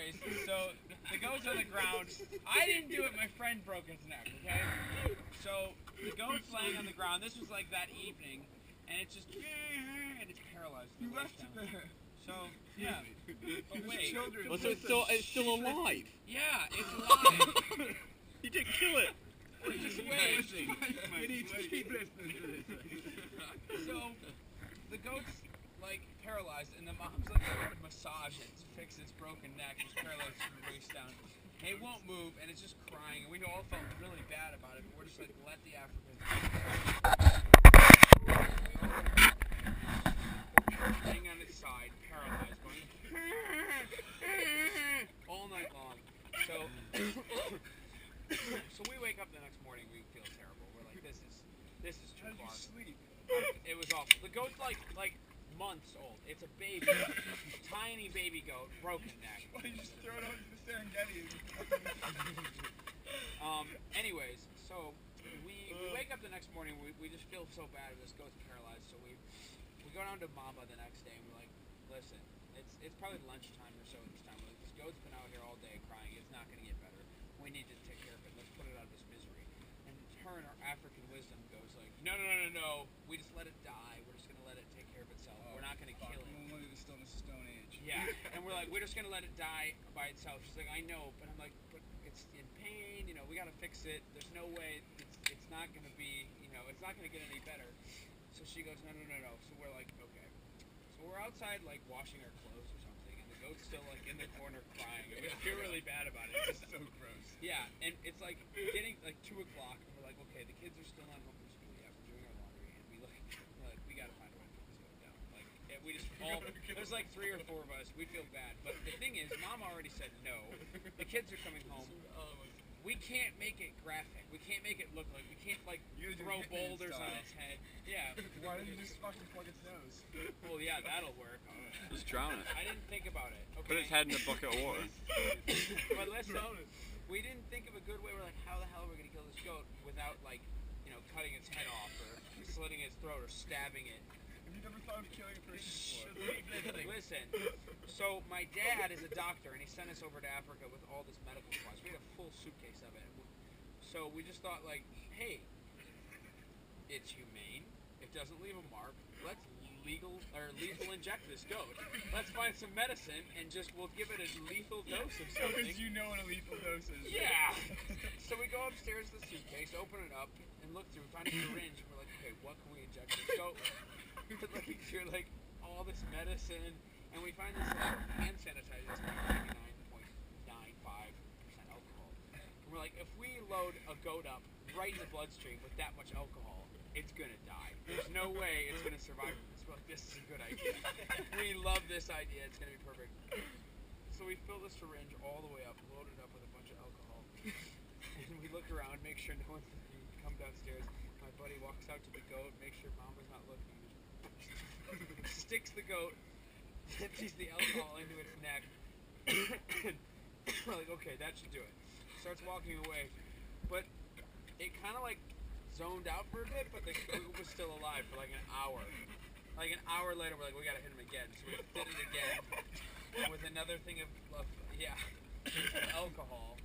anyways, so the goat's on the ground. I didn't do it. My friend broke his neck. Okay. So the goat's laying on the ground. This was like that evening, and it's just and it's paralyzed. You left it there. So yeah. But wait. Well, so it's still alive. Yeah, it's alive. You didn't kill it. Just wait. You need to keep listening to this. So the goat's like paralyzed, and the mom's like trying to massage it to fix its broken neck. It's paralyzed from the waist down. And it won't move, and it's just crying. And we all felt really bad about it. But we're just like, let the Africans laying on its side, paralyzed, going all night long. So so we wake up the next morning. We feel terrible. We're like, this is too far. How did you sleep? It was awful. The goat's like months old. It's a baby, tiny baby goat, broken neck. Why don't you just throw it over to the Serengeti? Anyways, so we wake up the next morning. We just feel so bad. This goat's paralyzed. So we go down to Mamba the next day, and we're like, listen, it's probably lunchtime or so at this time. We're like, this goat's been out here all day crying. It's not going to get better. We need to take care of it. Let's put it out of its misery. And her and our African wisdom goes like, no. We just let it die. We're just going to let it take care of itself. We're not going to kill it. Only was still in the Stone Age. Yeah, and we're like, we're just gonna let it die by itself. She's like, I know, but I'm like, but it's in pain. We gotta fix it. There's no way. It's not gonna be. It's not gonna get any better. So she goes, no. So we're like, okay. So we're outside like washing our clothes or something, and the goat's still like in the corner crying. And we feel really bad about it. It's so gross. Yeah, and it's like getting like 2 o'clock, and we're like, okay, the kids are still not home from school yet. We're doing our laundry, and we're like, we gotta find a way to put this goat down. Like, we just all there's like 3 or 4 of us. We feel bad, but the thing is, Mom already said no. The kids are coming home. We can't make it graphic. We can't make it look like we can't like throw boulders on its head. Yeah. Why didn't you just fucking plug its nose? Well, yeah, that'll work. Just drown it. I didn't think about it. Okay. Put its head in a bucket of water. But listen, we didn't think of a good way. We're like, how the hell are we gonna kill this goat without like, cutting its head off or slitting its throat or stabbing it? Have you never thought of killing a person before? Listen, so my dad is a doctor, and he sent us over to Africa with all this medical supplies. We had a full suitcase of it. So we just thought, like, hey, it's humane. It doesn't leave a mark. Let's lethal inject this goat. Let's find some medicine, and we'll give it a lethal dose of something. Because you know what a lethal dose is. Yeah. So we go upstairs to the suitcase, open it up, and look through. We find a syringe, and we're like, okay, what can we inject this goat with? Looking through like all this medicine, and we find this hand sanitizer that's 99.95% alcohol. And we're like, if we load a goat up right in the bloodstream with that much alcohol, it's gonna die. There's no way it's gonna survive from this. We're like, this is a good idea. We love this idea. It's gonna be perfect. So we fill the syringe all the way up, load it up with a bunch of alcohol, and we look around, make sure no one's looking. Come downstairs. My buddy walks out to the goat, makes sure Mama's not looking. Sticks the goat, empties the alcohol into its neck. We're like, okay, that should do it. Starts walking away, but it kind of like zoned out for a bit, but the goat was still alive for like an hour. Like an hour later, we're like, we gotta hit him again. So we did it again with another thing of alcohol,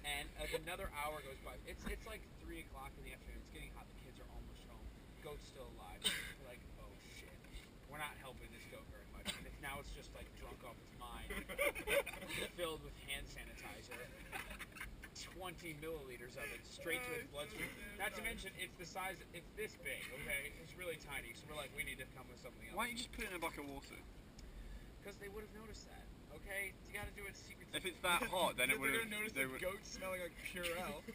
and another hour goes by. It's like 3 o'clock in the afternoon. It's getting hot. The kids are almost home. Goat's still alive. We're like, oh shit. We're not helping this goat very much. And now it's just like drunk off its mind, filled with hand sanitizer, 20 milliliters of it straight to its bloodstream. Not to mention, it's the size. It's this big. Okay, it's really tiny. So we're like, we need to come with something else. Why don't you just put it in a bucket of water? Because they would have noticed that. Okay, you got to do it secretly. If it's that hot, then it would have. They're gonna notice the goat smelling like Purell.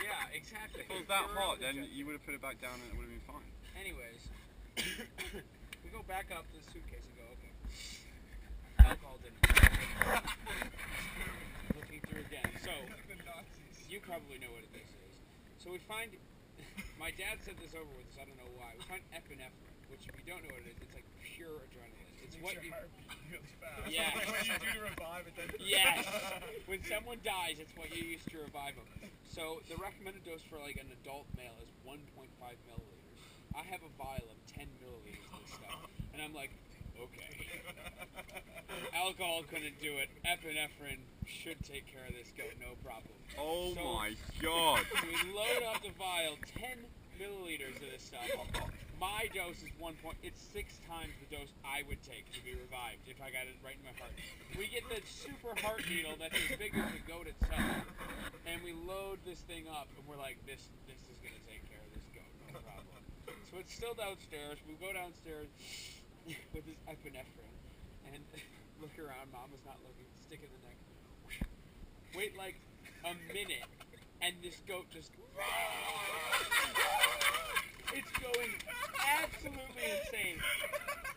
Yeah, exactly. If it was that hot, then you would have put it back down and it would have been fine. Anyways, we go back up to the suitcase and go, okay. Alcohol didn't. Looking through again. So, you probably know what this is. So we find, my dad said this over with us, I don't know why. We find epinephrine, which if you don't know what it is, it's like pure adrenaline. It's what you... Yeah. What you do to revive it then. Yes. When someone dies, it's what you use to revive them. So the recommended dose for like an adult male is 1.5 milliliters. I have a vial of 10 milliliters of this stuff, and I'm like, okay. Alcohol couldn't do it. Epinephrine should take care of this goat, no problem. Oh So- my god. We load up the vial, 10 milliliters of this stuff. My dose is 1 point. It's 6 times the dose I would take to be revived if I got it right in my heart. We get the super heart needle that's as big as the goat itself, and we load this thing up, and we're like, this is gonna take care of this goat, no problem. So it's still downstairs. We go downstairs with this epinephrine, and look around. Mama's not looking. Stick in the neck. Wait like a minute, and this goat just. It's going absolutely insane.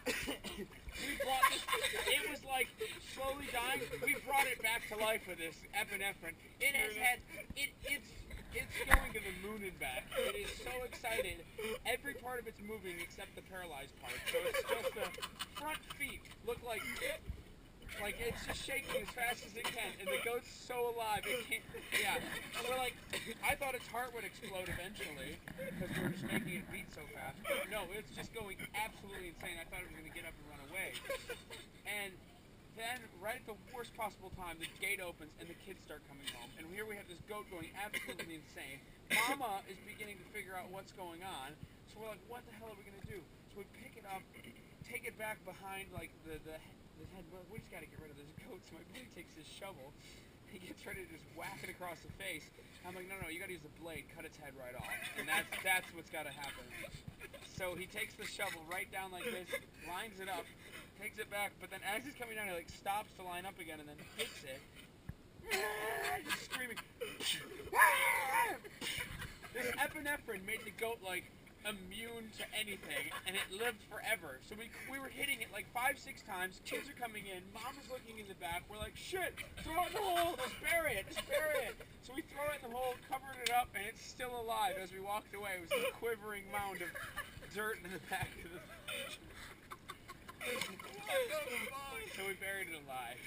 We brought this. It was like slowly dying. We brought it back to life with this epinephrine. It has had. It's going to the moon and back. It is so excited. Every part of it's moving except the paralyzed part. So it's just the front feet look like it's just shaking as fast as it can, and the goat's so alive it can't. Yeah, and we're like, I thought its heart would explode eventually because we were just making it beat so fast. But no, it's just going absolutely insane. I thought it was going to get up and run away, and then right at the worst possible time, the gate opens and the kids start coming home, and here we have this goat going absolutely insane. Mama is beginning to figure out what's going on, so we're like, what the hell are we going to do? So we pick it up, take it back behind like the head. We just got to get rid of this goat. So my buddy takes his shovel. He gets ready to just whack it across the face. I'm like, no, you got to use the blade, cut its head right off, and that's what's got to happen. So he takes the shovel right down like this, lines it up, takes it back, but then as he's coming down, he like stops to line up again and then hits it. Just screaming. This epinephrine made the goat like immune to anything, and it lived forever. So we were hitting it like 5-6 times. Kids are coming in. Mom is looking in the back. We're like, shit, throw it in the hole. Just bury it. So we throw it in the hole, covered it up, and it's still alive. As we walked away, it was a quivering mound of dirt in the back of the. So we buried it alive.